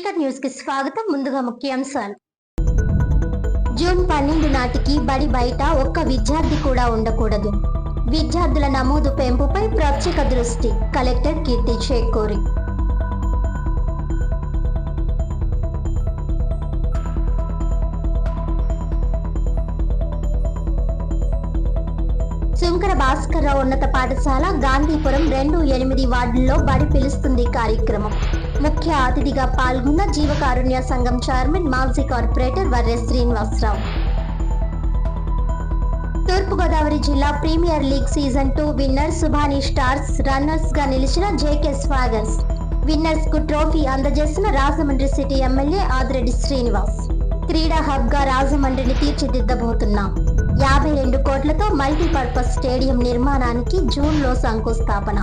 Collector news కి స్వాగతం. ముందుగా ముఖ్యాంశాలు. జూన్ 12 నాటికి బడి బయట ఒక్క విద్యార్థి కూడా ఉండకూడదు. విద్యార్థుల నమోదు పెంపుపై ప్రత్యేక దృష్టి. కలెక్టర్ కీర్తి చేకూరి. శంకర భాస్కర్రావు ఉన్నత పాఠశాల గాంధీపురం 2-8 వార్డుల్లో బడి పిలుస్తుంది కార్యక్రమం. ముఖ్య అతిథిగా పాల్గొన్న జీవకారుణ్య సంఘం చైర్మన్ మాజీ కార్పొరేటర్ వర్రె శ్రీనివాసరావు. తూర్పుగోదావరి జిల్లా premier league season 2 winner Subhani Stars runners గా నిలిచిన జేకే స్వాగర్స్ విన్నర్స్ కు ట్రోఫీ అందజేసిన రాజమండ్రి సిటీ ఎమ్మెల్యే ఆదిరెడ్డి శ్రీనివాస్. క్రీడా హబ్ గా రాజమండ్రిని తీర్చిదిద్దబోతున్నాం. 52 కోట్లతో మల్టీపర్పస్ స్టేడియం నిర్మాణానికి జూన్లో శంకుస్థాపన.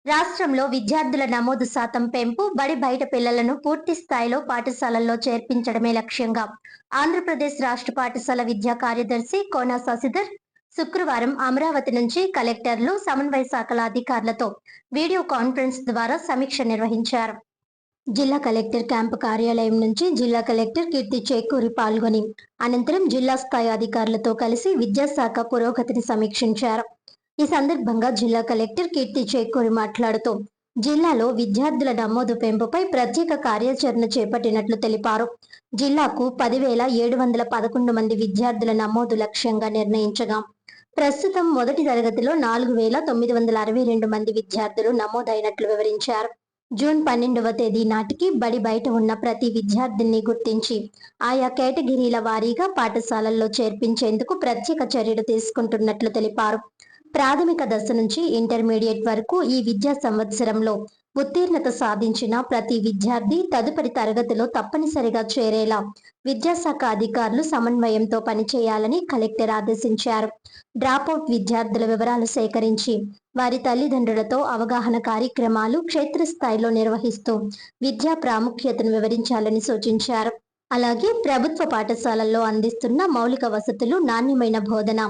రాష్ట్రంలో విద్యార్థుల నమోదు శాతం పెంపు, బడి బయట పిల్లలను పూర్తి స్థాయిలో పాఠశాలల్లో చేర్పించడమే లక్ష్యంగా ఆంధ్రప్రదేశ్ రాష్ట్ర పాఠశాల విద్యా కార్యదర్శి కోన శశిధర్ శుక్రవారం అమరావతి నుంచి కలెక్టర్లు, సమన్వయ శాఖల అధికారులతో వీడియో కాన్ఫరెన్స్ ద్వారా సమీక్ష నిర్వహించారు. జిల్లా కలెక్టర్ క్యాంపు కార్యాలయం నుంచి జిల్లా కలెక్టర్ కీర్తి చేకూరి పాల్గొని అనంతరం జిల్లా స్థాయి అధికారులతో కలిసి విద్యాశాఖ పురోగతిని సమీక్షించారు. ఈ సందర్భంగా జిల్లా కలెక్టర్ కీర్తి చేకూరి మాట్లాడుతూ జిల్లాలో విద్యార్థుల నమోదు పెంపుపై ప్రత్యేక కార్యాచరణ చేపట్టినట్లు తెలిపారు. జిల్లాకు 10,711 మంది విద్యార్థుల నమోదు లక్ష్యంగా నిర్ణయించగా ప్రస్తుతం మొదటి తరగతిలో 4,962 మంది విద్యార్థులు నమోదైనట్లు వివరించారు. జూన్ 12వ తేదీ నాటికి బడి బయట ఉన్న ప్రతి విద్యార్థిని గుర్తించి ఆయా కేటగిరీల వారీగా పాఠశాలల్లో చేర్పించేందుకు ప్రత్యేక చర్యలు తీసుకుంటున్నట్లు తెలిపారు. ప్రాథమిక దశ నుంచి ఇంటర్మీడియట్ వరకు ఈ విద్యా సంవత్సరంలో ఉత్తీర్ణత సాధించిన ప్రతి విద్యార్థి తదుపరి తరగతిలో తప్పనిసరిగా చేరేలా విద్యాశాఖ అధికారులు సమన్వయంతో పనిచేయాలని కలెక్టర్ ఆదేశించారు. డ్రాపౌట్ విద్యార్థుల వివరాలు సేకరించి వారి తల్లిదండ్రులతో అవగాహన కార్యక్రమాలు క్షేత్రస్థాయిలో నిర్వహిస్తూ విద్యా ప్రాముఖ్యతను వివరించాలని సూచించారు. అలాగే ప్రభుత్వ పాఠశాలల్లో అందిస్తున్న మౌలిక వసతులు, నాణ్యమైన బోధన,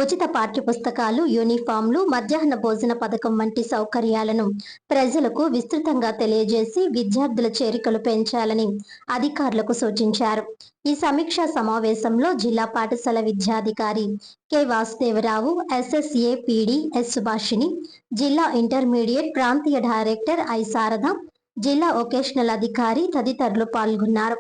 ఉచిత పాఠ్యపుస్తకాలు, యూనిఫామ్లు, మధ్యాహ్న భోజన పథకం వంటి సౌకర్యాలను ప్రజలకు విస్తృతంగా తెలియజేసి విద్యార్థుల చేరికలు పెంచాలని అధికారులకు సూచించారు. ఈ సమీక్షా సమావేశంలో జిల్లా పాఠశాల విద్యాధికారి K Vasudevarao, SSA PD S Subhashini, జిల్లా ఇంటర్మీడియట్ ప్రాంతీయ డైరెక్టర్ ఐ శారద, జిల్లా వొకేషనల్ అధికారి తదితరులు పాల్గొన్నారు.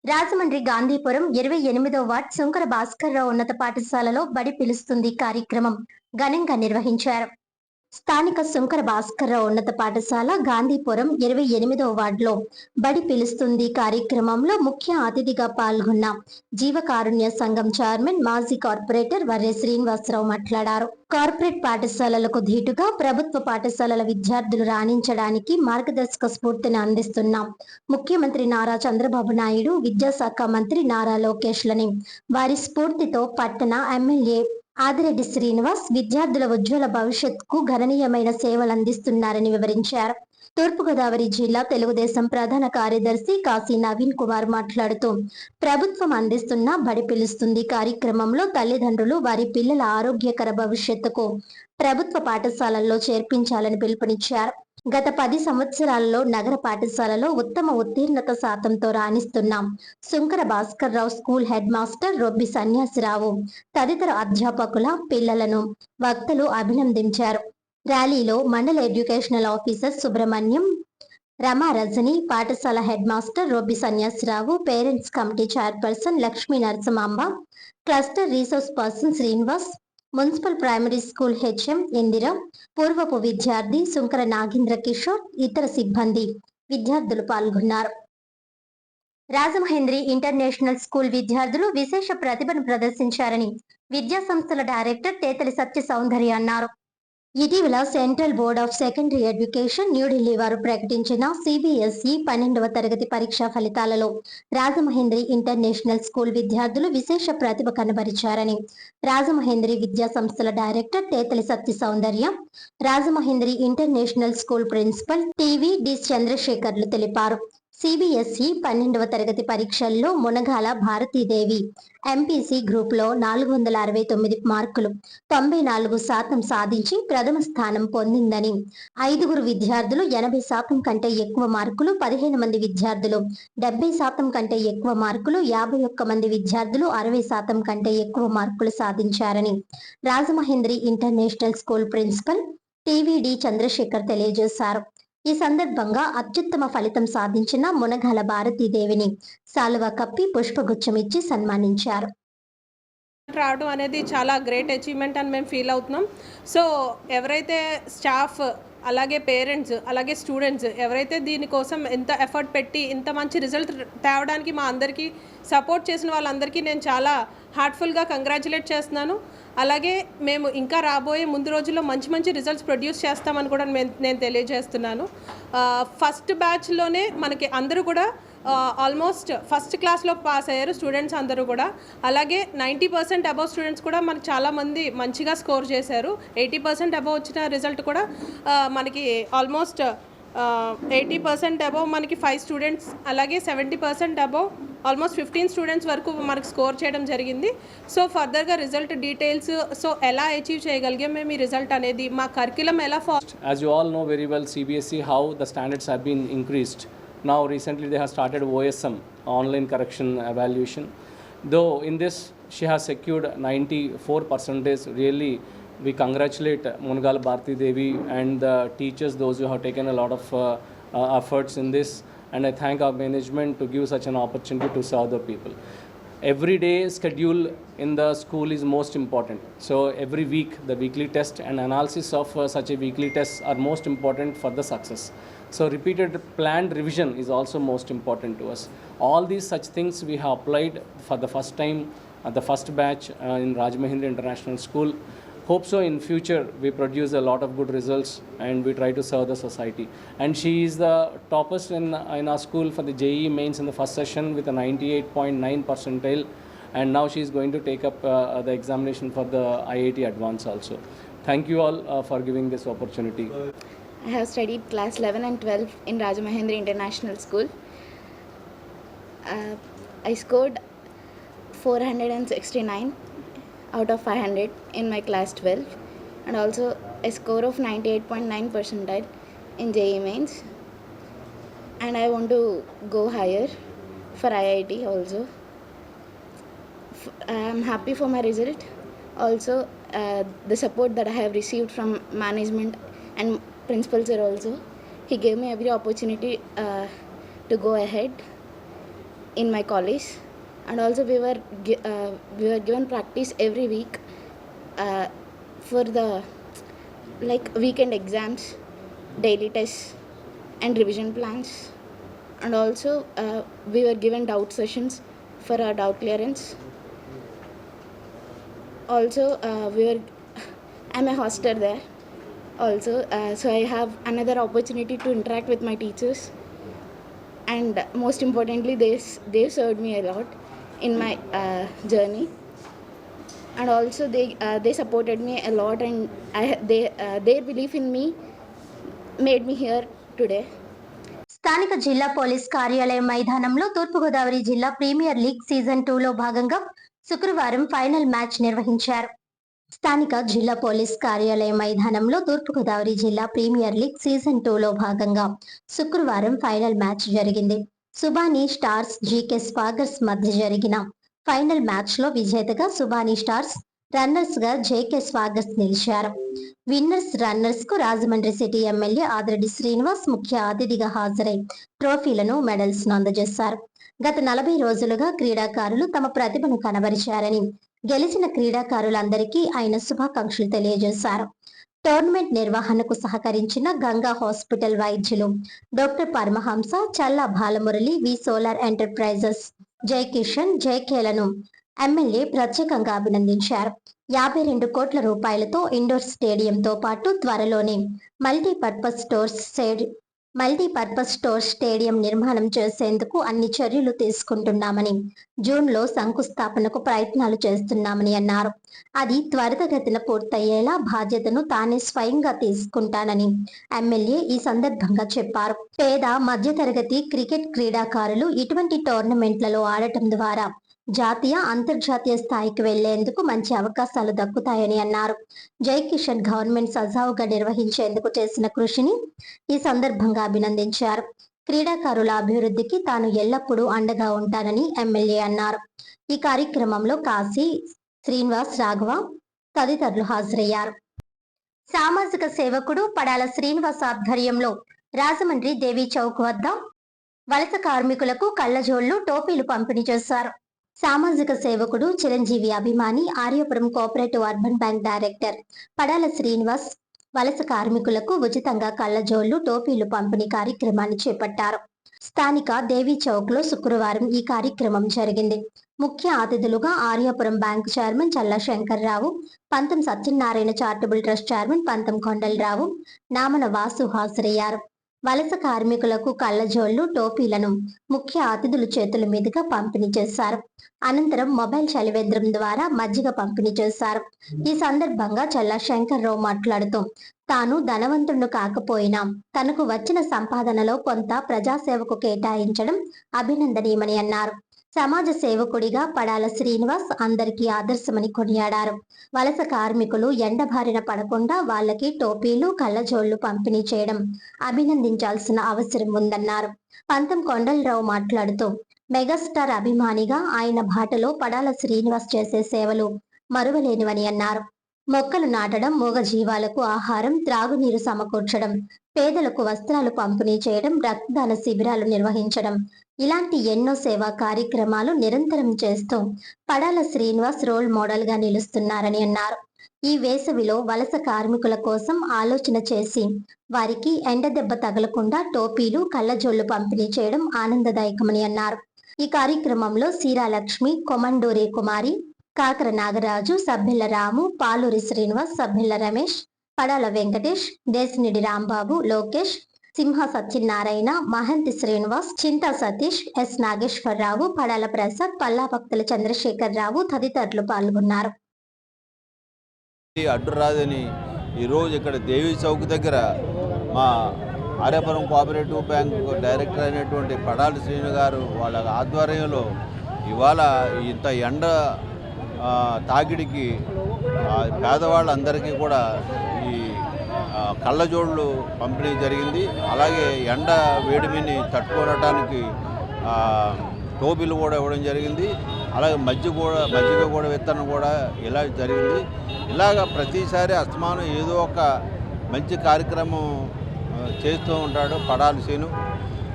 రాజమండ్రి గాంధీపురం 28వ వార్డ్ శంకర భాస్కర్రావు ఉన్నత పాఠశాలలో బడి పిలుస్తుంది కార్యక్రమం ఘనంగా నిర్వహించారు. స్థానిక శంకర భాస్కర్రావు ఉన్నత పాఠశాల గాంధీపురం 28వ వార్డులో బడి పిలుస్తుంది కార్యక్రమంలో ముఖ్య అతిథిగా పాల్గొన్న జీవకారుణ్య సంఘం చైర్మన్ మాజీ కార్పొరేటర్ వర్రె శ్రీనివాసరావు మాట్లాడారు. కార్పొరేట్ పాఠశాలలకు ధీటుగా ప్రభుత్వ పాఠశాలల విద్యార్థులు రాణించడానికి మార్గదర్శక స్ఫూర్తిని అందిస్తున్న ముఖ్యమంత్రి నారా చంద్రబాబు నాయుడు, విద్యాశాఖ మంత్రి నారా లోకేష్ లని వారి స్ఫూర్తితో పట్టణ ఎమ్మెల్యే ఆదిరెడ్డి శ్రీనివాస్ విద్యార్థుల ఉజ్వల భవిష్యత్తుకు గణనీయమైన సేవలు అందిస్తున్నారని వివరించారు. తూర్పుగోదావరి జిల్లా తెలుగుదేశం ప్రధాన కార్యదర్శి కాశీ నవీన్ కుమార్ మాట్లాడుతూ ప్రభుత్వం అందిస్తున్న బడి పిలుస్తుంది కార్యక్రమంలో తల్లిదండ్రులు వారి పిల్లల ఆరోగ్యకర భవిష్యత్తుకు ప్రభుత్వ పాఠశాలల్లో చేర్పించాలని పిలుపునిచ్చారు. గత 10 సంవత్సరాలలో నగర పాఠశాలలో ఉత్తమ ఉత్తీర్ణత శాతంతో రాణిస్తున్నాం. Shankara Bhaskarrao school head master Robbi Sanyasirao తదితర అధ్యాపకుల పిల్లలను వక్తలు అభినందించారు. ర్యాలీలో మండల ఎడ్యుకేషనల్ ఆఫీసర్ సుబ్రహ్మణ్యం, రమా రజని, పాఠశాల head master Robbi Sanyasirao, parents committee chairperson Lakshmi Narasimhamba, cluster resource person Srinivas, municipal primary school HM Indira, పూర్వపు విద్యార్థి శంకర నాగేంద్ర కిషోర్, ఇతర సిబ్బంది విద్యార్థులు పాల్గొన్నారు. రాజమహేంద్రి ఇంటర్నేషనల్ స్కూల్ విద్యార్థులు విశేష ప్రతిభను ప్రదర్శించారని విద్యా సంస్థల డైరెక్టర్ తేతలి సత్య సౌందర్య అన్నారు. ఇటీవల central board of secondary education New Delhi వారు ప్రకటించిన సిబిఎస్ఈ 12వ తరగతి పరీక్షా ఫలితాలలో రాజమహేంద్రి ఇంటర్నేషనల్ స్కూల్ విద్యార్థులు విశేష ప్రతిభ కనబరిచారని రాజమహేంద్రి విద్యా సంస్థల director Tetali Satya Soundarya, Rajamahendri international school principal TV D చంద్రశేఖర్లు తెలిపారు. సిబిఎస్ఈ 12వ తరగతి పరీక్షల్లో మునగాల భారతీదేవి ఎంపీసీ గ్రూప్లో 469 మార్కులు 94% సాధించి ప్రథమ స్థానం పొందిందని, 5గురు విద్యార్థులు 80% కంటే ఎక్కువ మార్కులు, 15 మంది విద్యార్థులు 70% కంటే ఎక్కువ మార్కులు, 51 మంది విద్యార్థులు 60% కంటే ఎక్కువ మార్కులు సాధించారని Rajamahendri international school principal TVD Chandrasekhar తెలియజేశారు. ఈ సందర్భంగా అత్యుత్తమ ఫలితం సాధించిన మునగాల భారతీదేవిని శాలువా కప్పి పుష్పగుచ్చం ఇచ్చి సన్మానించారు. రావడం అనేది చాలా గ్రేట్ అచీవ్మెంట్ అని మేము ఫీల్ అవుతున్నాం. సో ఎవరైతే స్టాఫ్, అలాగే పేరెంట్స్, అలాగే స్టూడెంట్స్ ఎవరైతే దీనికోసం ఎంత ఎఫర్ట్ పెట్టి ఇంత మంచి రిజల్ట్ తేవడానికి మా అందరికీ సపోర్ట్ చేసిన వాళ్ళందరికీ నేను చాలా హార్ట్ఫుల్గా కంగ్రాచులేట్ చేస్తున్నాను. అలాగే మేము ఇంకా రాబోయే ముందు రోజుల్లో మంచి మంచి రిజల్ట్స్ ప్రొడ్యూస్ చేస్తామని కూడా నేను తెలియజేస్తున్నాను. ఫస్ట్ బ్యాచ్లోనే మనకి అందరూ కూడా ఆల్మోస్ట్ ఫస్ట్ క్లాస్లో పాస్ అయ్యారు స్టూడెంట్స్ అందరూ కూడా. అలాగే 90% అబవ్ స్టూడెంట్స్ కూడా మనకి చాలామంది మంచిగా స్కోర్ చేశారు. 80% అబవ్ వచ్చిన రిజల్ట్ కూడా మనకి ఆల్మోస్ట్ 80% అబవ్ మనకి 5 స్టూడెంట్స్, అలాగే 70% అబవ్ ఆల్మోస్ట్ 15 స్టూడెంట్స్ వరకు మనకు స్కోర్ చేయడం జరిగింది. సో ఫర్దర్గా రిజల్ట్ డీటెయిల్స్, సో ఎలా అచీవ్ చేయగలిగాం మేము ఈ రిజల్ట్ అనేది, మా కరిక్యులం ఎలా As you all know very well, CBSE, how the standards have been increased. Now recently they have started OSM, online correction evaluation. Though in this she has secured 94%. Really we congratulate Munagala Bharati Devi and the teachers, those who have taken a lot of efforts in this, and I thank our management to give such an opportunity to serve the people. Every day schedule in the school is most important. So every week the weekly test and analysis of such a weekly test are most important for the success. So repeated planned revision is also most important to us. All these such things we have applied for the first time at the first batch in Rajamahendra International School. Hope so in future we produce a lot of good results and we try to serve the society. And she is the toppest in our school for the JEE mains in the first session with a 98.9 percentile, and now she is going to take up the examination for the IIT Advance also. Thank you all for giving this opportunity. I have studied class 11 and 12 in Rajamahendra International School. I scored 469 out of 500 in my class 12, and also a score of 98.9 percentile in JEE mains, and I want to go higher for IIT also. I am happy for my result. Also the support that I have received from management and principal sir also, he gave me every opportunity to go ahead in my college. And also we were given practice every week for the weekend exams, daily tests and revision plans. And also we were given doubt sessions for our doubt clearance. Also I'm a hoster there also, so I have another opportunity to interact with my teachers, and most importantly they served me a lot in my journey, and also they supported me a lot, and their belief in me made me here today. స్థానిక జిల్లా police కార్యాలయం మైదానంలో తూర్పుగోదావరి జిల్లా premier league season 2లో భాగంగా శుక్రవారం final match నిర్వహించారు. స్థానిక జిల్లా పోలీస్ కార్యాలయం మైదానంలో తూర్పుగోదావరి జిల్లా ప్రీమియర్ లీగ్ సీజన్ 2లో భాగంగా శుక్రవారం ఫైనల్ మ్యాచ్ జరిగింది. సుబానీ స్టార్స్ జీకే స్వాగర్స్ మధ్య జరిగిన ఫైనల్ మ్యాచ్ లో విజేతగా సుబానీ స్టార్స్, రన్నర్స్ గా జేకే స్వాగర్స్ నిలిచారు. విన్నర్స్ రన్నర్స్ కు రాజమండ్రి సిటీ ఎమ్మెల్యే ఆదిరెడ్డి శ్రీనివాస్ ముఖ్య అతిథిగా హాజరై ట్రోఫీలను, మెడల్స్ ను అందజేశారు. గత 40 రోజులుగా క్రీడాకారులు తమ ప్రతిభను కనబరిచారని, గెలిచిన క్రీడాకారులందరికీ ఆయన శుభాకాంక్షలు తెలియజేశారు. టోర్నమెంట్ నిర్వహణకు సహకరించిన గంగా హాస్పిటల్ వైద్యులు డాక్టర్ పరమహంస, చల్లా బాలమురళి, వి సోలార్ ఎంటర్ప్రైజెస్, జై కిషన్, జైకేలను ఎమ్మెల్యే ప్రత్యేకంగా అభినందించారు. 52 కోట్ల రూపాయలతో ఇండోర్ స్టేడియంతో పాటు త్వరలోనే మల్టీపర్పస్ మల్టీపర్పస్ స్టోర్ స్టేడియం నిర్మాణం చేసేందుకు అన్ని చర్యలు తీసుకుంటున్నామని, జూన్లో శంకుస్థాపనకు ప్రయత్నాలు చేస్తున్నామని అన్నారు. అది త్వరితగతిన పూర్తయ్యేలా బాధ్యతను తానే స్వయంగా తీసుకుంటానని ఎమ్మెల్యే ఈ సందర్భంగా చెప్పారు. పేద మధ్యతరగతి క్రికెట్ క్రీడాకారులు ఇటువంటి టోర్నమెంట్లలో ఆడటం ద్వారా జాతీయ, అంతర్జాతీయ స్థాయికి వెళ్లేందుకు మంచి అవకాశాలు దక్కుతాయని అన్నారు. జై కిషన్ గవర్నమెంట్ సజావుగా నిర్వహించేందుకు చేసిన కృషిని ఈ సందర్భంగా అభినందించారు. క్రీడాకారుల అభివృద్ధికి తాను ఎల్లప్పుడూ అండగా ఉంటానని ఎమ్మెల్యే అన్నారు. ఈ కార్యక్రమంలో కాశీ, శ్రీనివాస్, రాఘవ తదితరులు హాజరయ్యారు. సామాజిక సేవకుడు పడాల శ్రీనివాస్ ఆధ్వర్యంలో రాజమండ్రి దేవి చౌక్ వద్ద వలస కార్మికులకు కళ్లజోళ్లు, టోపీలు పంపిణీ చేశారు. సామాజిక సేవకుడు, చిరంజీవి అభిమాని, Aryapuram cooperative urban bank director Padala Srinivas వలస కార్మికులకు ఉచితంగా కళ్లజోళ్లు, టోపీలు పంపిణీ కార్యక్రమాన్ని చేపట్టారు. స్థానిక దేవి చౌక్ లో శుక్రవారం ఈ కార్యక్రమం జరిగింది. ముఖ్య అతిథులుగా ఆర్యాపురం బ్యాంకు చైర్మన్ చల్లా శంకర్రావు, పంతం సత్యనారాయణ చారిటబుల్ ట్రస్ట్ చైర్మన్ పంతం కొండలరావు, నామన వాసు హాజరయ్యారు. వలస కార్మికులకు కళ్లజోళ్లు, టోపీలను ముఖ్య అతిథుల చేతుల మీదుగా పంపిణీ చేశారు. అనంతరం మొబైల్ చలివేంద్రం ద్వారా మజ్జిగ పంపిణీ చేశారు. ఈ సందర్భంగా చల్లా శంకర్రావు మాట్లాడుతూ, తాను ధనవంతుడు కాకపోయినా తనకు వచ్చిన సంపాదనలో కొంత ప్రజాసేవకు కేటాయించడం అభినందనీయమని అన్నారు. సమాజ సేవకుడిగా పడాల శ్రీనివాస్ అందరికీ ఆదర్శమని కొనియాడారు. వలస కార్మికులు ఎండబారిన పడకుండా వాళ్ళకి టోపీలు, కళ్లజోళ్లు పంపిణీ చేయడం అభినందించాల్సిన అవసరం ఉందన్నారు. పంతం కొండలరావు మాట్లాడుతూ, మెగాస్టార్ అభిమానిగా ఆయన బాటలో పడాల శ్రీనివాస్ చేసే సేవలు మరువలేనివని అన్నారు. మొక్కలు నాటడం, మూగ జీవాలకు ఆహారం, త్రాగునీరు సమకూర్చడం, పేదలకు వస్త్రాలు పంపిణీ చేయడం, రక్తదాన శిబిరాలు నిర్వహించడం ఇలాంటి ఎన్నో సేవా కార్యక్రమాలు నిరంతరం చేస్తూ పడాల శ్రీనివాస్ రోల్ మోడల్ గా నిలుస్తున్నారని అన్నారు. ఈ వేసవిలో వలస కార్మికుల కోసం ఆలోచన చేసి వారికి ఎండదెబ్బ తగలకుండా టోపీలు, కళ్లజోళ్లు పంపిణీ చేయడం ఆనందదాయకమని అన్నారు. ఈ కార్యక్రమంలో సీరాలక్ష్మి, కొమండూరి కుమారి, కాకర నాగరాజు, సభ్యుల రాము, పాలూరి శ్రీనివాస్, సభ్యుల రమేష్, పడాల వెంకటేష్, దేశినిడి రాంబాబు, లోకేష్, సింహ సత్యనారాయణ, మహంతి శ్రీనివాస్, చింతా సతీష్, ఎస్ నాగేశ్వరరావు, పడాల ప్రసాద్, పల్లా భక్తుల చంద్రశేఖరరావు తదితరులు పాల్గొన్నారు. అడ్డు రాదని ఈరోజు ఇక్కడ దేవి చౌక్ దగ్గర మా ఆర్యాపురం కోఆపరేటివ్ బ్యాంక్ డైరెక్టర్ అయినటువంటి పడాల శ్రీను గారు వాళ్ళ ఆధ్వర్యంలో ఇవాళ ఇంత ఎండ తాకిడికి పేదవాళ్ళందరికీ కూడా ఈ కళ్ళజోళ్ళు పంపిణీ జరిగింది. అలాగే ఎండ వేడిమిని తట్టుకోవడానికి టోపీలు కూడా ఇవ్వడం జరిగింది. అలాగే మజ్జిగ కూడా విత్తనం కూడా ఇలా జరిగింది. ఇలాగ ప్రతిసారి అస్తమానం ఏదో ఒక మంచి కార్యక్రమం చేస్తూ ఉంటాడు పడాల శ్రీను.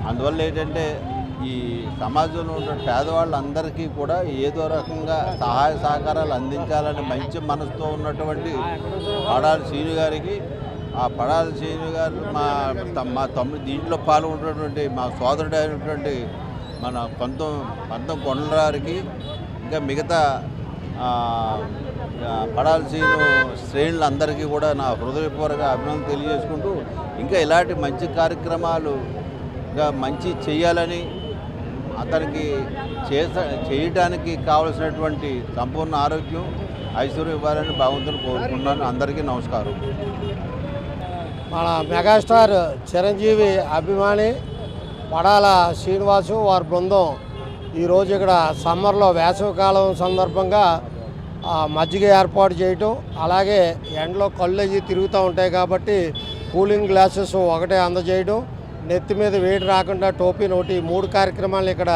అందువల్ల ఏంటంటే ఈ సమాజంలో ఉన్న పేదవాళ్ళందరికీ కూడా ఏదో రకంగా సహాయ సహకారాలు అందించాలని మంచి మనసుతో ఉన్నటువంటి పడాల శ్రీను గారికి, ఆ పడాల శ్రీను గారు మా తమ్ముడు దీంట్లో పాల్గొన్నటువంటి మా సోదరుడు అయినటువంటి మన పంతం కొండలరావుకి, ఇంకా మిగతా పడాల శ్రీను శ్రేణులందరికీ కూడా నా హృదయపూర్వక అభినందన తెలియజేసుకుంటూ, ఇంకా ఇలాంటి మంచి కార్యక్రమాలుగా మంచి చేయాలని, అతనికి చేయటానికి కావలసినటువంటి సంపూర్ణ ఆరోగ్యం, ఐశ్వర్యం ఇవ్వాలని భగవంతుని కోరుకుంటున్నాను. అందరికీ నమస్కారం. మన మెగాస్టార్ చిరంజీవి అభిమాని పడాల శ్రీనివాసు వారి బృందం ఈరోజు ఇక్కడ సమ్మర్లో వేసవికాలం సందర్భంగా మజ్జిగ ఏర్పాటు చేయటం, అలాగే ఎండలో కళ్ళు తిరుగుతూ ఉంటాయి కాబట్టి కూలింగ్ గ్లాసెస్ ఒకటే అందజేయడం, నెత్తి మీద వేడి రాకుండా టోపీ నోటి 3 కార్యక్రమాలు ఇక్కడ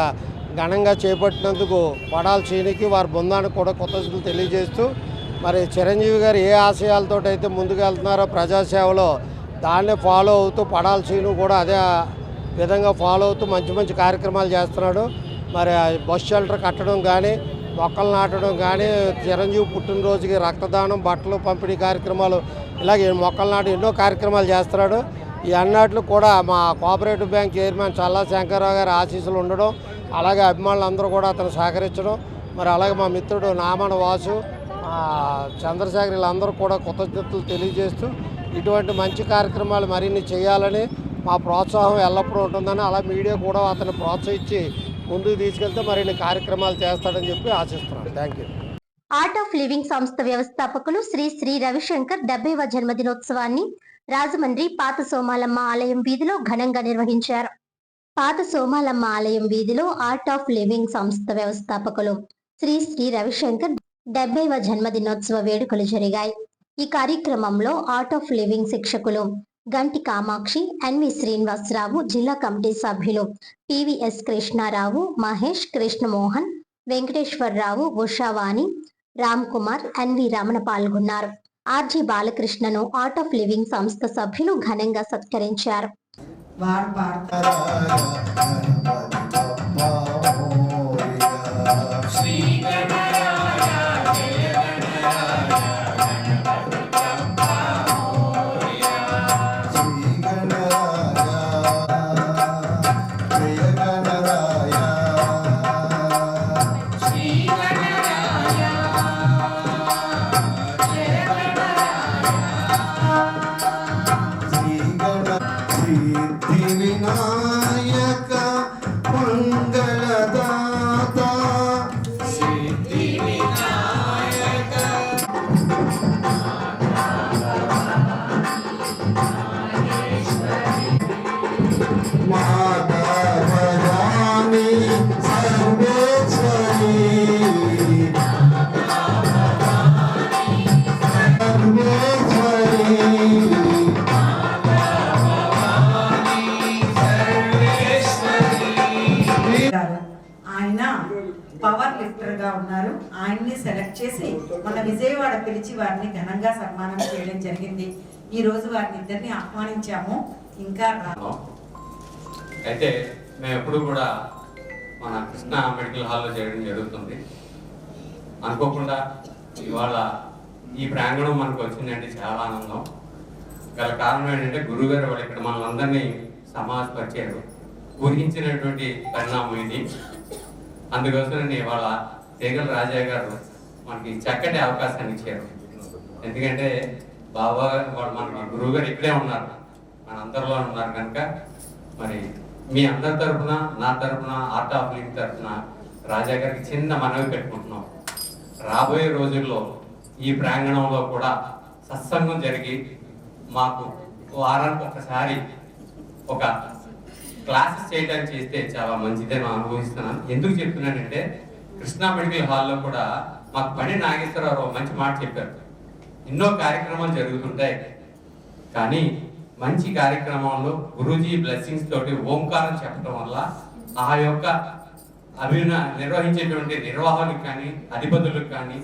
ఘనంగా చేపట్టినందుకు పడాల శ్రీనికి వారి బృందానికి కూడా కృతజ్ఞతలు తెలియజేస్తూ, మరి చిరంజీవి గారు ఏ ఆశయాలతో అయితే ముందుకు వెళ్తున్నారో ప్రజాసేవలో దాన్నే ఫాలో అవుతూ పడాల శ్రీను కూడా అదే విధంగా ఫాలో అవుతూ మంచి మంచి కార్యక్రమాలు చేస్తున్నాడు. మరి బస్ షెల్టర్ కట్టడం కానీ, మొక్కలు నాటడం కానీ, చిరంజీవి పుట్టినరోజుకి రక్తదానం, బట్టలు పంపిణీ కార్యక్రమాలు, ఇలాగే మొక్కలు నాటి ఎన్నో కార్యక్రమాలు చేస్తున్నాడు. ఈ అన్నిట్లు కూడా మా కోఆపరేటివ్ బ్యాంక్ చైర్మన్ చల్లా శంకర్రావు గారి ఆశీస్సులు ఉండడం, అలాగే అభిమానులందరూ కూడా అతను సహకరించడం, మరి అలాగే మా మిత్రుడు నామన వాసు, చంద్రశేఖర్ వీళ్ళందరూ కూడా కృతజ్ఞతలు తెలియజేస్తూ ఇటువంటి మంచి కార్యక్రమాలు మరిన్ని చేయాలని మా ప్రోత్సాహం ఎల్లప్పుడూ ఉంటుందని, అలా మీడియా కూడా అతన్ని ప్రోత్సహించి ముందుకు తీసుకెళ్తే మరిన్ని కార్యక్రమాలు చేస్తాడని చెప్పి ఆశిస్తున్నాను. Thank you. Art of living సంస్థ వ్యవస్థాపకులు శ్రీ రవిశంకర్ 70వ జన్మదినోత్సవాన్ని రాజమండ్రి పాత సోమాలమ్మ ఆలయం వీధిలో ఘనంగా నిర్వహించారు. పాత సోమాలమ్మ ఆలయం వీధిలో ఆర్ట్ ఆఫ్ లివింగ్ సంస్థ వ్యవస్థాపకులు శ్రీ రవిశంకర్ 70వ జన్మదినోత్సవ వేడుకలు జరిగాయి. ఈ కార్యక్రమంలో ఆర్ట్ ఆఫ్ లివింగ్ శిక్షకులు గంటి కామాక్షి, ఎన్వి శ్రీనివాసరావు, జిల్లా కమిటీ సభ్యులు పివిఎస్ కృష్ణారావు, మహేష్, కృష్ణమోహన్, వెంకటేశ్వరరావు, ఉషావాణి, రామ్ కుమార్, ఎన్వి రమణ పాల్గొన్నారు. ఆర్జీ బాలకృష్ణను ఆర్ట్ ఆఫ్ లివింగ్ సంస్థ సభ్యులు ఘనంగా సత్కరించారు. వినాయక మంగళదాత సిద్ధి వినాయక మాధవరాణి సర్వేశ్వరి ఆయన పవర్ లిఫ్టర్ గా ఉన్నారు. ఆయన్ని సెలెక్ట్ చేసి మన విజయవాడ పిలిచి వారిని ఘనంగా సన్మానం చేయడం జరిగింది. ఈ రోజు వారిని ఇద్దరిని ఆహ్వానించాము. ఇంకా అయితే మేము ఎప్పుడు కూడా మన కృష్ణ మెడికల్ హాల్లో చేయడం జరుగుతుంది. అనుకోకుండా ఇవాళ ఈ ప్రాంగణం మనకు వచ్చిందంటే చాలా ఆనందం. గల కారణం ఏంటంటే గురువుగారు వాళ్ళు ఇక్కడ మనల్ని సమాజపరిచారు. ఊహించినటువంటి పరిణామం ఇది. అందుకోసం ఇవాళ తీగల రాజా గారు మనకి చక్కటి అవకాశాన్ని ఇచ్చారు. ఎందుకంటే బాబా వాళ్ళు మనకి గురువు గారు ఇక్కడే ఉన్నారు, మన అందరిలో ఉన్నారు కనుక మరి మీ అందరి తరఫున, నా తరఫున, ఆర్ట్ ఆఫ్ లివింగ్ తరఫున రాజా గారికి చిన్న మనవి పెట్టుకుంటున్నాం. రాబోయే రోజుల్లో ఈ ప్రాంగణంలో కూడా సత్సంగం జరిగి మాకు వారానికి ఒకసారి ఒక క్లాసెస్ చేయడానికి చేస్తే చాలా మంచిదని అనుభవిస్తున్నాను. ఎందుకు చెప్తున్నానంటే కృష్ణా మెడికల్ హాల్లో కూడా మాకు పని నాగేశ్వరరావు మంచి మాట చెప్పారు. ఎన్నో కార్యక్రమాలు జరుగుతుంటాయి, కానీ మంచి కార్యక్రమంలో గురూజీ బ్లెస్సింగ్స్ తోటి ఓంకారం చెప్పడం వల్ల ఆ యొక్క నిర్వహించేటువంటి నిర్వాహకులకు కానీ అధిపతులకు కానీ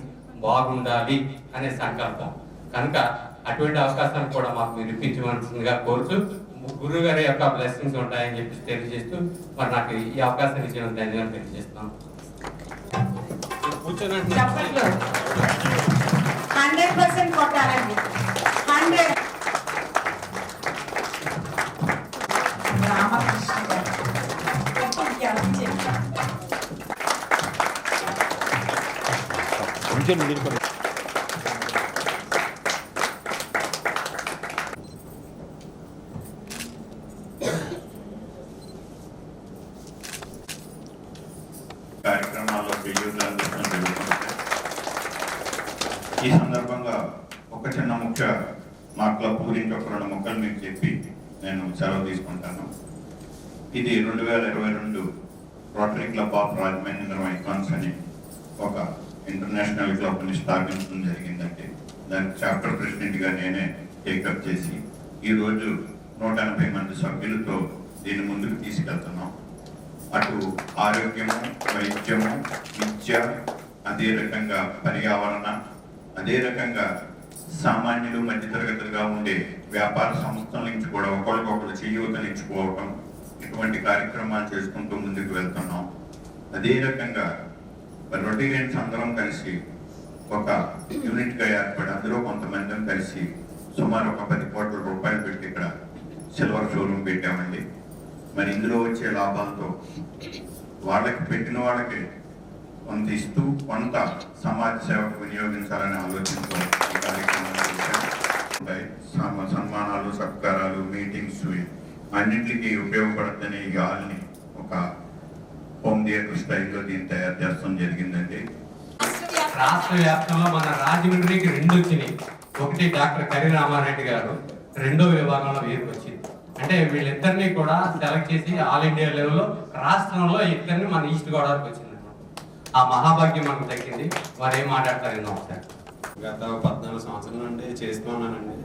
బాగుండాలి అనే సంకల్పం కనుక అటువంటి అవకాశాన్ని కూడా మాకు మీరు ఇప్పించవలసిందిగా కోరుతూ గురువు గారి యొక్క బ్లెస్సింగ్స్ ఉంటాయని చెప్పి తెలియజేస్తూ మరి నాకు ఈ అవకాశాన్ని ఇచ్చిన ధన్యవాదాలు తెలియజేస్తున్నాను. 100% కొట్టాలండి. 100 రామకృష్ణ గారు కార్యక్రమాల్లో ఈ సందర్భంగా ఒక చిన్న ముఖ్య మా క్లబ్ గురించి ఒక 2 ముక్కలు మీకు చెప్పి నేను సెలవు తీసుకుంటాను. ఇది 2022 rotary club of Rajamahendra icons అని ఒక ఇంటర్నేషనల్ క్లబ్ని స్థాపించడం జరిగిందంటే దానికి చాప్టర్ ప్రెసిడెంట్గా నేనే టేకప్ చేసి ఈరోజు 180 మంది సభ్యులతో దీన్ని ముందుకు తీసుకెళ్తున్నాం. అటు ఆరోగ్యము, వైద్యము, విద్య, అదే రకంగా పర్యావరణ, అదే రకంగా సామాన్యులు మధ్యతరగతులుగా ఉండే వ్యాపార సంస్థల నుంచి కూడా ఒకరికొకరు చేయూతనిచ్చుకోవటం, ఇటువంటి కార్యక్రమాలు చేసుకుంటూ ముందుకు వెళ్తున్నాం. అదే రకంగా రొటీరియన్స్ అందరం కలిసి ఒక యూనిట్గా ఏర్పడి అందులో కొంతమంది కలిసి సుమారు ఒక 10 కోట్ల రూపాయలు పెట్టి ఇక్కడ సిల్వర్ షోరూమ్ పెట్టామండి. మరి ఇందులో వచ్చే లాభాలతో వాళ్ళకి పెట్టిన వాళ్ళకి కొంత ఇస్తూ కొంత సమాజ సేవకు వినియోగించాలని ఆలోచనతో ఈ కార్యక్రమాలు సన్మానాలు, సత్కారాలు, మీటింగ్స్ అన్నింటికి ఉపయోగపడుతుందని ఈ హాల్ని ఒక హోమ్ థియేటర్ స్టైల్లో దీన్ని తయారు చేస్తాం జరిగిందండి. రాష్ట్ర వ్యాప్తంలో మన రాజమండ్రికి 2 వచ్చినాయి. ఒకటి డాక్టర్ కరి రామారెడ్డి గారు, 2వ విభాగంలో వీరికి వచ్చింది. అంటే వీళ్ళిద్దరినీ కూడా సెలెక్ట్ చేసి ఆల్ ఇండియా లెవెల్లో రాష్ట్రంలో ఇద్దరిని మన ఈస్ట్ గోదావరికి వచ్చింది. ఆ మహాభాగ్యం మనకు దక్కింది. వారు ఏం మాట్లాడతారు ఒకసారి. గత 14 సంవత్సరాల నుండి చేస్తున్నానండి.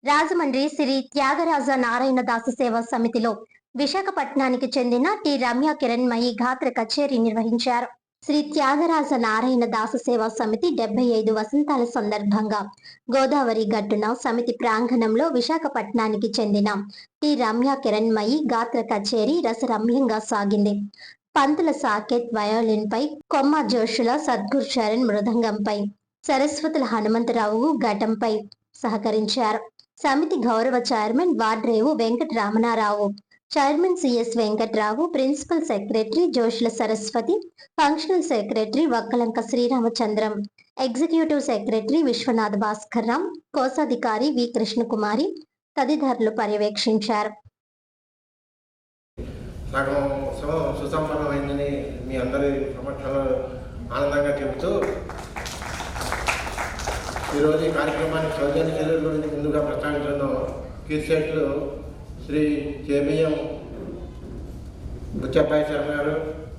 రాజమండ్రి శ్రీ త్యాగరాజ నారాయణ దాస సేవా సమితిలో విశాఖపట్నానికి చెందిన టి రమ్య కిరణ్మయి గాత్ర కచేరీ నిర్వహించారు. శ్రీ త్యాగరాజ నారాయణ దాస సేవా సమితి 75 వసంతాల సందర్భంగా గోదావరి గట్టున సమితి ప్రాంగణంలో విశాఖపట్నానికి చెందిన టి రమ్య కిరణ్మయి గాత్ర కచేరీ రసరమ్యంగా సాగింది. పంతుల సాకేత్ వయోలిన్ పై, కొమ్మ జోషుల సద్గురు చరణ్ మృదంగంపై, సరస్వతుల హనుమంతరావు ఘటంపై సహకరించారు. సమితి గౌరవ chairman Vadrevu Venkataramanarao, chairman CS Venkatrao, principal secretary Joshula Saraswathi, functional secretary Vakkalanka Sriramachandram, executive secretary Viswanath Bhaskar Ram, కోశాధికారి వి కృష్ణకుమారి తదితరులు పర్యవేక్షించారు. సగం ఉత్సవం సుసంపన్నమైందని మీ అందరి సమక్షంలో ఆనందంగా చెబుతూ ఈరోజు ఈ కార్యక్రమానికి సౌజన్య చర్యల గురించి ముందుగా ప్రస్తావించడం కీర్తిశేషులు శ్రీ కేబిఎం బుచ్చబ్బాయి శర్మ గారు,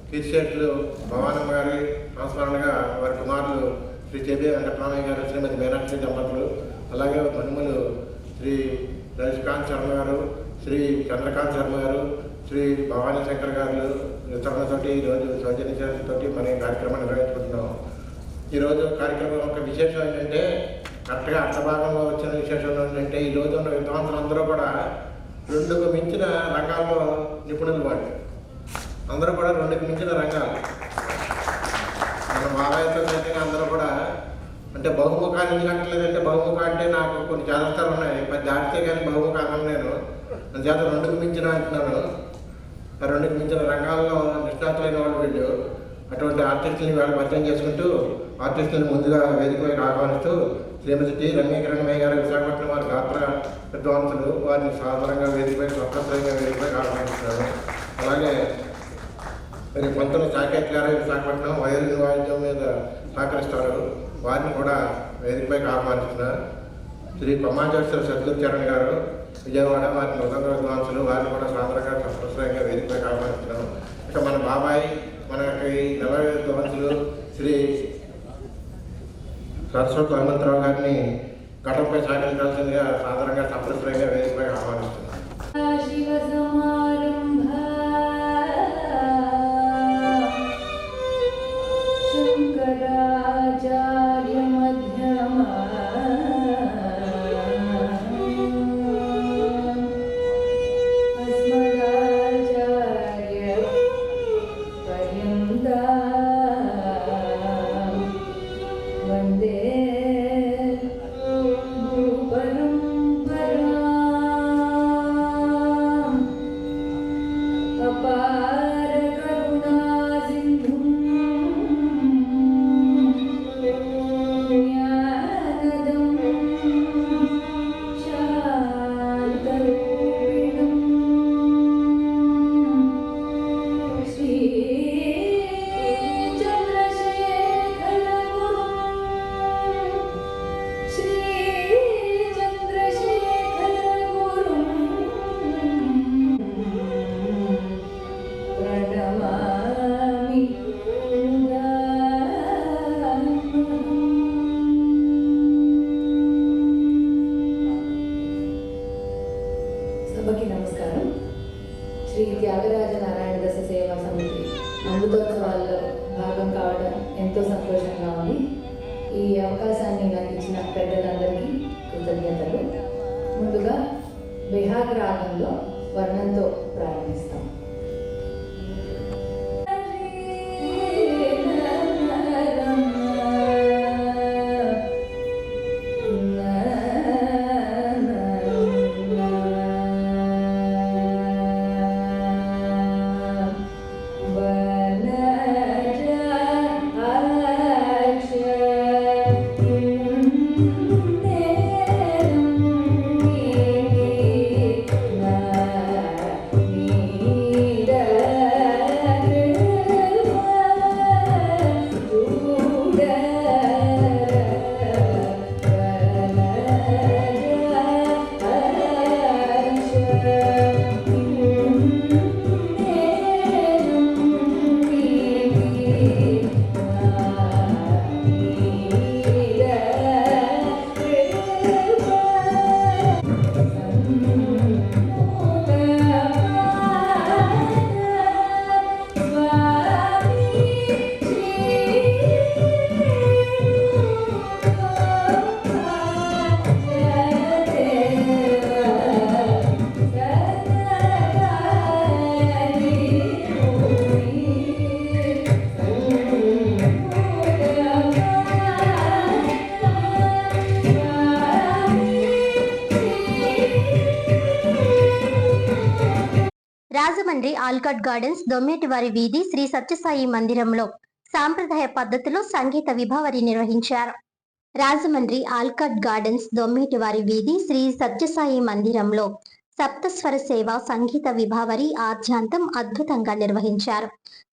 కీర్తిశేషులు భవానమ్మ గారి సంస్మరణగా వారి కుమారులు శ్రీ కేబిఎం వెంకటరామయ్య గారు, శ్రీమతి మీనాక్షి దంపతులు, అలాగే మనుమలు శ్రీ రవికాంత్ శర్మ గారు, శ్రీ చంద్రకాంత్ శర్మ గారు, శ్రీ భవానీ శంకర్ గారు ఇతరులతోటి ఈరోజు సౌజన్య చర్యలతోటి మన కార్యక్రమాన్ని నిర్వహించుకుంటున్నాం. ఈరోజు కార్యక్రమం యొక్క విశేషం ఏంటంటే కరెక్ట్గా అర్థభాగంలో వచ్చిన విశేషం ఏంటంటే ఈరోజు ఉన్న విద్వాంసులందరూ కూడా 2కు మించిన రంగాల్లో నిపుణులు వాళ్ళు అందరూ కూడా 2కు మించిన రంగాలు. మన బాబాయ్తో ఖచ్చితంగా అందరూ కూడా అంటే బహుముఖాన్ని ఎందుకు అంటలేదంటే బహుముఖ అంటే నాకు కొన్ని జాగ్రత్తలు ఉన్నాయి, 10 దాటితే కానీ బహుముఖ అన్నాను నేను. అందుచేత 2కు మించిన అంటున్నాను. 2కు మించిన రంగాల్లో నిష్ణాతులైన వాళ్ళు వీళ్ళు. అటువంటి ఆర్టిస్టులని వాళ్ళు పరిచయం చేసుకుంటూ ఆర్టిస్టులను ముందుగా వేదికపైకి ఆహ్వానిస్తూ శ్రీమతి టి రమ్య కిరణ్మయ్య గారు విశాఖపట్నం వారి గాత్ర విద్వాంసులు వారిని సాధారణంగా వేదికపై స్వతంత్రంగా వేదికపైకి ఆహ్వానిస్తున్నారు. అలాగే మరి పంతుల సాకేత్ గారు విశాఖపట్నం వయోలిన్ వాయిద్యం మీద సహకరిస్తారు, వారిని కూడా వేదికపైకి ఆహ్వానిస్తున్నారు. శ్రీ కొమ్మాజోశ్వర సద్గురు చరణ్ గారు విజయవాడ వారి మృదంగ విద్వాంసులు, వారిని కూడా సాధారణంగా సంతోషంగా వేదికపైకి ఆహ్వానిస్తున్నాం. ఇక మన బాబాయ్ మనకి 40 విద్వాంసులు శ్రీ సరస్వతి హనుమంతరావు గారిని ఘటంపై సహకరించాల్సిందిగా సాధారణంగా సంతోషంగా వేదికపై ఆహ్వానిస్తున్నాం. శ్రీ త్యాగరాజ నారాయణ దాస సేవా సమితి అమృతోత్సవాల్లో భాగం కావడం ఎంతో సంతోషంగా ఉంది. ఈ అవకాశాన్ని నాకు ఇచ్చిన పెద్దలందరికీ కృతజ్ఞతలు. ముందుగా బిహాగ్ రాగంలో వర్ణంతో ప్రారంభిస్తాం. రాజమండ్రి ఆల్కాట్ గార్డెన్స్ దొమ్మేటివారి వీధి శ్రీ సత్యసాయి మందిరంలో సాంప్రదాయ పద్ధతిలో సంగీత విభావరి నిర్వహించారు. రాజమండ్రి ఆల్కాట్ గార్డెన్స్ దొమ్మేటివారి వీధి శ్రీ సత్యసాయి మందిరంలో సప్తస్వర సేవ సంగీత విభావరి ఆద్యాంతం అద్భుతంగా నిర్వహించారు.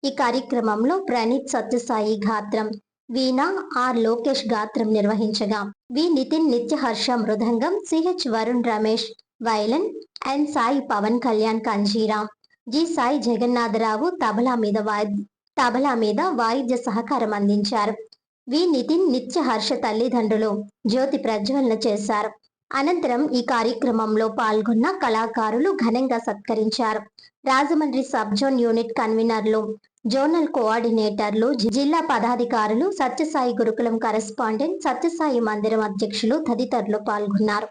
ఈ కార్యక్రమంలో ప్రణీత్ సత్యసాయి గాత్రం, వీణా ఆర్ లోకేష్ గాత్రం నిర్వహించగా, వి నితిన్ నిత్యహర్ష మృదంగం, సిహెచ్ వరుణ్ రమేష్ వైలన్, ఎన్ సాయి పవన్ కళ్యాణ్ కంజీరా, జి సాయి జగన్నాథరావు తబలా మీద వాయిద్య సహకారం అందించారు. వి నితిన్ నిత్యహర్ష తల్లిదండ్రులు జ్యోతి ప్రజ్వలన చేశారు. అనంతరం ఈ కార్యక్రమంలో పాల్గొన్న కళాకారులు ఘనంగా సత్కరించారు. రాజమండ్రి సబ్ జోన్ యూనిట్ కన్వీనర్లు, జోనల్ కోఆర్డినేటర్లు, జిల్లా పదాధికారులు, సత్యసాయి గురుకులం కరెస్పాండెంట్, సత్యసాయి మందిరం అధ్యక్షులు తదితరులు పాల్గొన్నారు.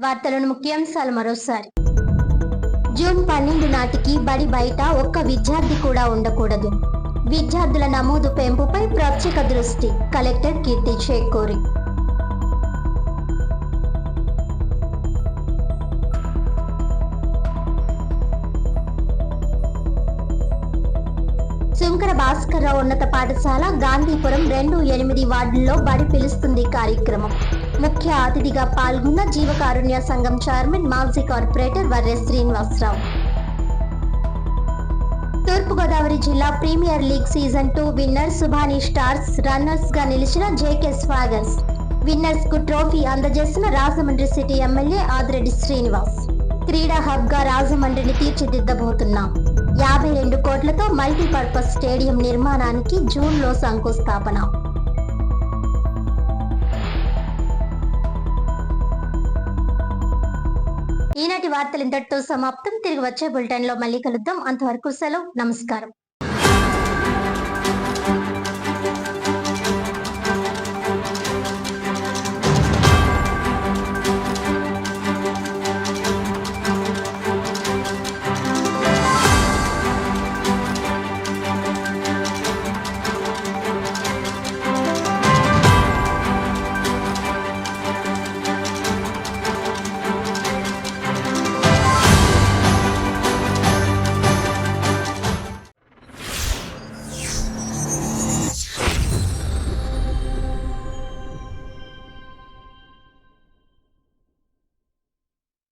వార్తలను ముఖ్యాంశాలు మరోసారి. జూన్ 12 నాటికి బడి బయట ఒక్క విద్యార్థి కూడా ఉండకూడదు. విద్యార్థుల నమోదు పెంపుపై ప్రత్యేక దృష్టి. కలెక్టర్ కీర్తి చేకూరి. శంకర భాస్కర్రావు ఉన్నత పాఠశాల గాంధీపురం 2-8 వార్డుల్లో బడి పిలుస్తుంది కార్యక్రమం. ముఖ్య అతిథిగా పాల్గొన్న జీవకారుణ్య సంఘం చైర్మన్ మాజీ కార్పొరేటర్ వర్రె శ్రీనివాసరావు. తూర్పుగోదావరి జిల్లా premier league season 2 winner Subhani Stars runners గా నిలిచిన జేకే స్వాగర్స్. విన్నర్స్ కు ట్రోఫీ అందజేసిన రాజమండ్రి సిటీ ఎమ్మెల్యే ఆదిరెడ్డి శ్రీనివాస్. క్రీడా హబ్ గా రాజమండ్రిని తీర్చిదిద్దబోతున్నాం. 52 కోట్లతో మల్టీపర్పస్ స్టేడియం నిర్మాణానికి జూన్లో శంకుస్థాపన. ఈనాటి వార్తలు ఇంతటితో సమాప్తం. తిరిగి వచ్చే బులెటిన్ లో మళ్ళీ కలుద్దాం. అంతవరకు సెలవు. నమస్కారం.